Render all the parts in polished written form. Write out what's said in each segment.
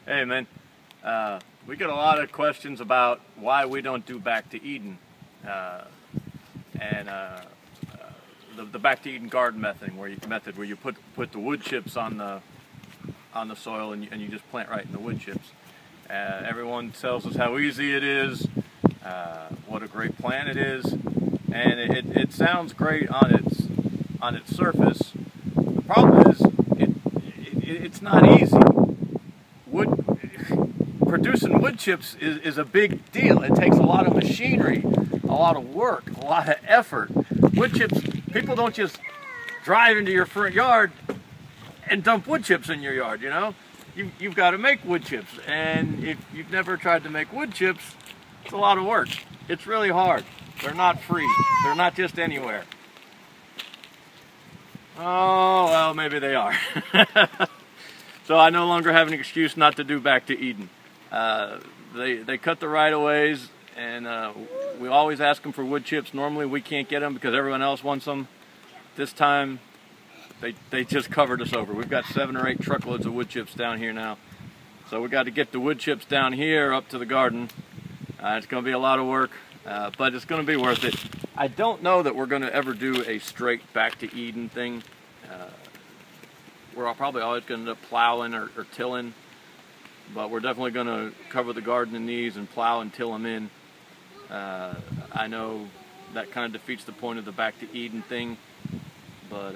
Hey man, we get a lot of questions about why we don't do Back to Eden, and the Back to Eden garden method, where you put the wood chips on the soil and you just plant right in the wood chips. Everyone tells us how easy it is, what a great plan it is, and it sounds great on its surface. The problem is it's not easy. Producing wood chips is a big deal. It takes a lot of machinery, a lot of work, a lot of effort. Wood chips, people don't just drive into your front yard and dump wood chips in your yard, you know? You've got to make wood chips, and if you've never tried to make wood chips, it's a lot of work. It's really hard. They're not free. They're not just anywhere. Oh, well, maybe they are. So I no longer have an excuse not to do Back to Eden. They cut the right-of-ways, and we always ask them for wood chips. Normally we can't get them because everyone else wants them. This time they just covered us over. We've got 7 or 8 truckloads of wood chips down here now. So we got to get the wood chips down here up to the garden. It's going to be a lot of work, but it's going to be worth it. I don't know that we're going to ever do a straight Back to Eden thing. We're probably always going to end up plowing or tilling, but we're definitely going to cover the garden in these and plow and till them in. I know that kind of defeats the point of the Back to Eden thing, but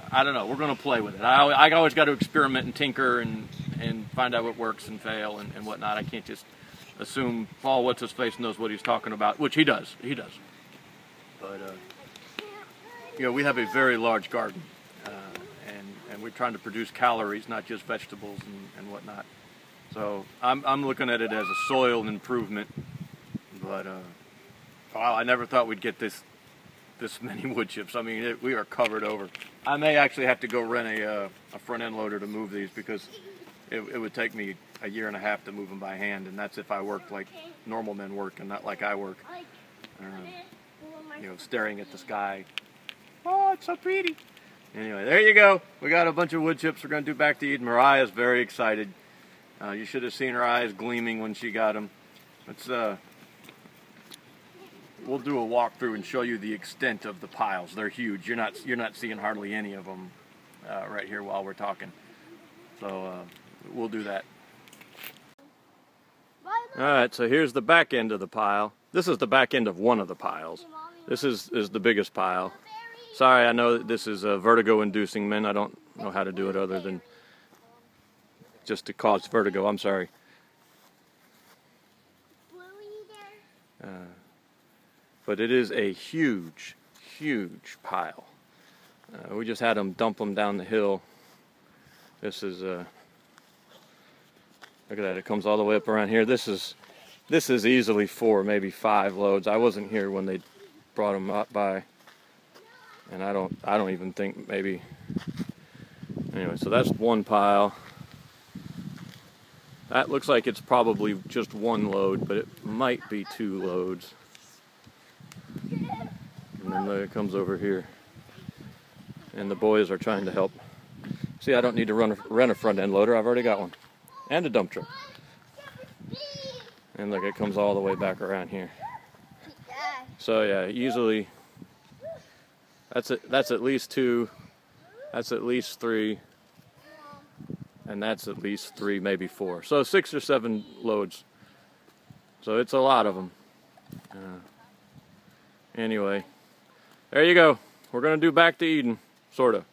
I don't know. We're going to play with it. I always got to experiment and tinker and find out what works and fail and whatnot. I can't just assume Paul What's-His-Face knows what he's talking about, which he does. He does. But, you know, we have a very large garden. And we're trying to produce calories, not just vegetables and whatnot. So I'm looking at it as a soil improvement. But wow, I never thought we'd get this many wood chips. I mean, we are covered over. I may actually have to go rent a front end loader to move these, because it would take me a year and a half to move them by hand, and that's if I worked like normal men work and not like I work. You know, staring at the sky. Oh, it's so pretty. Anyway, there you go. We got a bunch of wood chips we're going to do Back to Eden. Mariah's very excited. You should have seen her eyes gleaming when she got them. We'll do a walkthrough and show you the extent of the piles. They're huge. You're not seeing hardly any of them right here while we're talking. So we'll do that. All right, so here's the back end of the pile. This is the back end of one of the piles. This is the biggest pile. Sorry, I know that this is vertigo-inducing, men. I don't know how to do it other than just to cause vertigo. I'm sorry. But it is a huge, huge pile. We just had them dump them down the hill. This is look at that. It comes all the way up around here. This is easily 4, maybe 5 loads. I wasn't here when they brought them up by. And I don't even think maybe. Anyway, so that's one pile. That looks like it's probably just 1 load, but it might be 2 loads. And then it comes over here. And the boys are trying to help. See, I don't need to rent a front end loader. I've already got one. And a dump truck. And look, it comes all the way back around here. So yeah, easily. That's at least 2, that's at least 3, and that's at least 3, maybe 4. So 6 or 7 loads. So it's a lot of them. Anyway, there you go. We're going to do Back to Eden, sort of.